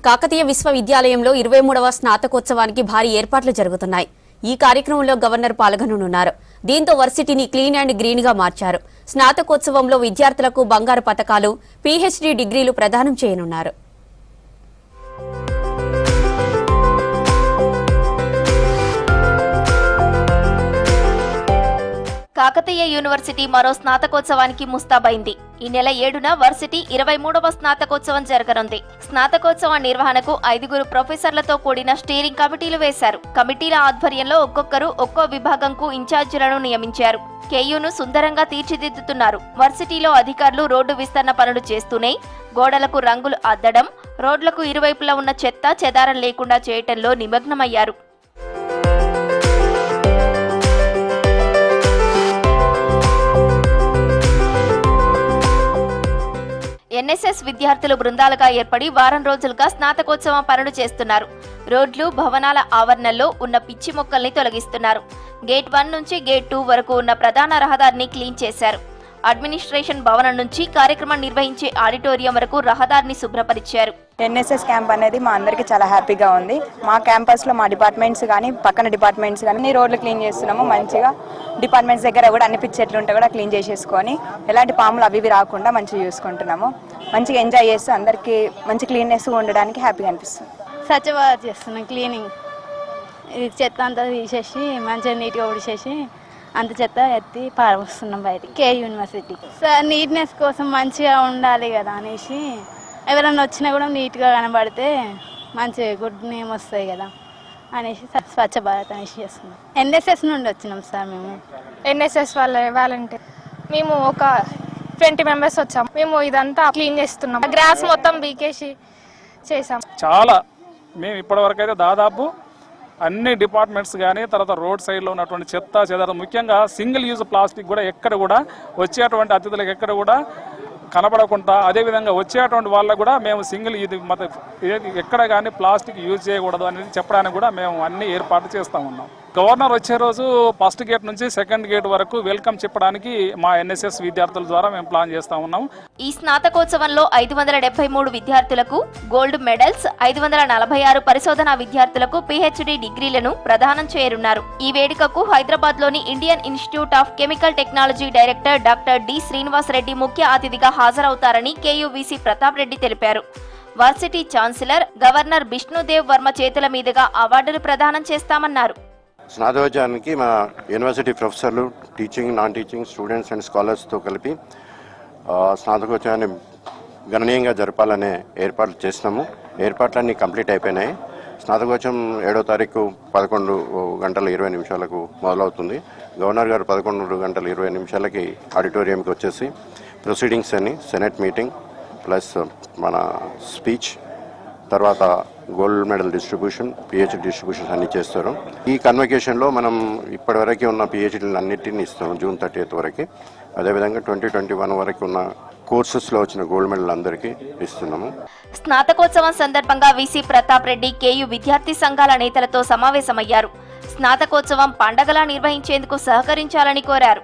కాకతీయ విశ్వవిద్యాలయంలో 23వ స్నాతకోత్సవానికి భారీ ఏర్పాట్లు జరుగుతున్నాయి. ఈ కార్యక్రమంలో గవర్నర్ పాల్గొననున్నారు. దీంతో వర్సిటీని క్లీన్ అండ్ గ్రీన్ గా మార్చారు. స్నాతకోత్సవంలో విద్యార్థులకు బంగారు పతకాలు, పీహెచ్డీ డిగ్రీలు ప్రదానం చేయనున్నారు. కాకతీయ యూనివర్సిటీ మరో స్నాతకోత్సవానికి ముస్తాబైంది. ఈ నెల 7న వర్సిటీ 23వ స్నాతకోత్సవం జరగనుంది. స్నాతకోత్సవ నిర్వహణకు 5 ప్రొఫెసర్లతో కూడిన స్టీరింగ్ కమిటీలు వేశారు. కమిటీల ఆధ్వర్యంలో ఒక్కొక్కరు ఒక్కో విభాగంకు ఇన్ఛార్జీలను నియమించారు. కేయూను సుందరంగా తీర్చిదిద్దుతున్నారు. వర్సిటీలో అధికారులు రోడ్డు విస్తరణ పనులు చేస్తూనే గోడలకు రంగులు అద్దడం, రోడ్లకు ఇరువైపులా ఉన్న చెత్త చెదారం లేకుండా చేయటంలో నిమగ్నమయ్యారు. ఎన్ఎస్ఎస్ విద్యార్థులు బృందాలుగా ఏర్పడి వారం రోజులుగా స్నాతకోత్సవం పనులు చేస్తున్నారు. రోడ్లు, భవనాల ఆవరణల్లో ఉన్న పిచ్చి మొక్కల్ని తొలగిస్తున్నారు. గేట్ 1 నుంచి గేట్ 2 వరకు ఉన్న ప్రధాన రహదారిని క్లీన్ చేశారు. అడ్మినిస్ట్రేషన్ భవనం నుంచి కార్యక్రమం నిర్వహించే ఆడిటోరియం వరకు రహదారిని శుభ్రపరిచారు. ఎన్ఎస్ఎస్ క్యాంప్ అనేది మా అందరికీ చాలా హ్యాపీగా ఉంది. మా క్యాంపస్లో మా డిపార్ట్మెంట్స్ కానీ పక్కన డిపార్ట్మెంట్స్ కానీ అన్ని రోడ్లు క్లీన్ చేస్తున్నాము. మంచిగా డిపార్ట్మెంట్స్ దగ్గర కూడా అన్ని పిచ్చి చెట్లు ఉంటే కూడా క్లీన్ చేసేసుకొని ఎలాంటి పాములు అవి రాకుండా మంచిగా చూసుకుంటున్నాము. మంచిగా ఎంజాయ్ చేస్తూ అందరికీ మంచి క్లీన్నెస్ ఉండడానికి హ్యాపీగా అనిపిస్తుంది. స్వచ్ఛ భారత్ చేస్తున్నాం. క్లీనింగ్ ఇది చెత్త అంతా తీసేసి మంచిగా నీట్గా ఉడిచేసి అంత చెత్త ఎత్తి పారవస్తున్నాం బయటికి. కే యూనివర్సిటీ సార్ నీట్నెస్ కోసం మంచిగా ఉండాలి కదా అనేసి ఎవరైనా వచ్చినా కూడా నీట్గా కనబడితే మంచి గుడ్ నేమ్ వస్తాయి కదా అనేసి స్వచ్ఛ భారత్ అనేసి చేస్తున్నాం. ఎన్ఎస్ఎస్ నుండి వచ్చినాం సార్. మేము ఎన్ఎస్ఎస్ వాలంటీర్ మేము ఒక 20 మెంబర్స్ వచ్చాం. మేము ఇదంతా క్లీన్ చేస్తున్నాం. గ్రాస్ మొత్తం బీకేసి చేసాం. చాలా మేము ఇప్పటివరకు అయితే దాదాపు అన్ని డిపార్ట్మెంట్స్ కానీ తర్వాత రోడ్ సైడ్లో ఉన్నటువంటి చెత్త చెదారం, ముఖ్యంగా సింగిల్ యూజ్ ప్లాస్టిక్ కూడా ఎక్కడ కూడా వచ్చేటువంటి అతిథులకు ఎక్కడ కూడా కనబడకుండా, అదేవిధంగా వచ్చేటువంటి వాళ్ళకు కూడా మేము సింగిల్ ఇది ఎక్కడ కానీ ప్లాస్టిక్ యూజ్ చేయకూడదు అనేది చెప్పడానికి కూడా మేము అన్ని ఏర్పాటు చేస్తూ ఉన్నాం. గవర్నర్ వచ్చే రోజు ఫస్ట్ గేట్ నుంచి సెకండ్ గేట్ వరకు వెల్కమ్ చెప్పడానికి మా ఎన్ఎస్ఎస్ విద్యార్థుల ద్వారా మేము ప్లాన్ చేస్తా ఉన్నాం. ఈ స్నాతకోత్సవంలో 573 విద్యార్థులకు గోల్డ్ మెడల్స్, 546 పరిశోధనా విద్యార్థులకు పీహెచ్డీ డిగ్రీలను ప్రదానం చేయనున్నారు. ఈ వేడుకకు హైదరాబాద్ లోని Indian Institute of Chemical Technology director doctor D Srinivas Reddy ముఖ్య అతిథిగా హాజరవుతారని కేయూవీసీ ప్రతాప్ రెడ్డి తెలిపారు. Varsity chancellor governor Bishnudev Varma చేతుల మీదుగా అవార్డులు ప్రదానం చేస్తామన్నారు. స్నాతకోత్సవానికి మా యూనివర్సిటీ ప్రొఫెసర్లు, teaching, non teaching, students and స్కాలర్స్తో కలిపి స్నాతకోత్సవాన్ని గణనీయంగా జరపాలనే ఏర్పాట్లు చేసినాము. ఏర్పాట్లన్నీ కంప్లీట్ అయిపోయినాయి. స్నాతకోత్సవం 7వ తారీఖు 11:20 మొదలవుతుంది. గవర్నర్ గారు 11:20 ఆడిటోరియంకి వచ్చేసి ప్రొసీడింగ్స్ అని, సెనెట్ మీటింగ్ ప్లస్ మన స్పీచ్, తర్వాత gold medal distribution, PhD distributions అన్నీ చేస్తారు. ఈ కన్వకేషన్లో మనం ఇప్పటివరకు ఉన్న పిహెచ్డీలు అన్నింటినీ ఇస్తాం జూన్ 30 వరకు. అదేవిధంగా 2021 వరకు ఉన్న కోర్సెస్లో వచ్చిన గోల్డ్ మెడల్ అందరికీ ఇస్తున్నాము. స్నాతకోత్సవం సందర్భంగా వీసీ ప్రతాప్ రెడ్డి కేయూ విద్యార్థి సంఘాల నేతలతో సమావేశమయ్యారు. స్నాతకోత్సవం పండగలా నిర్వహించేందుకు సహకరించాలని కోరారు.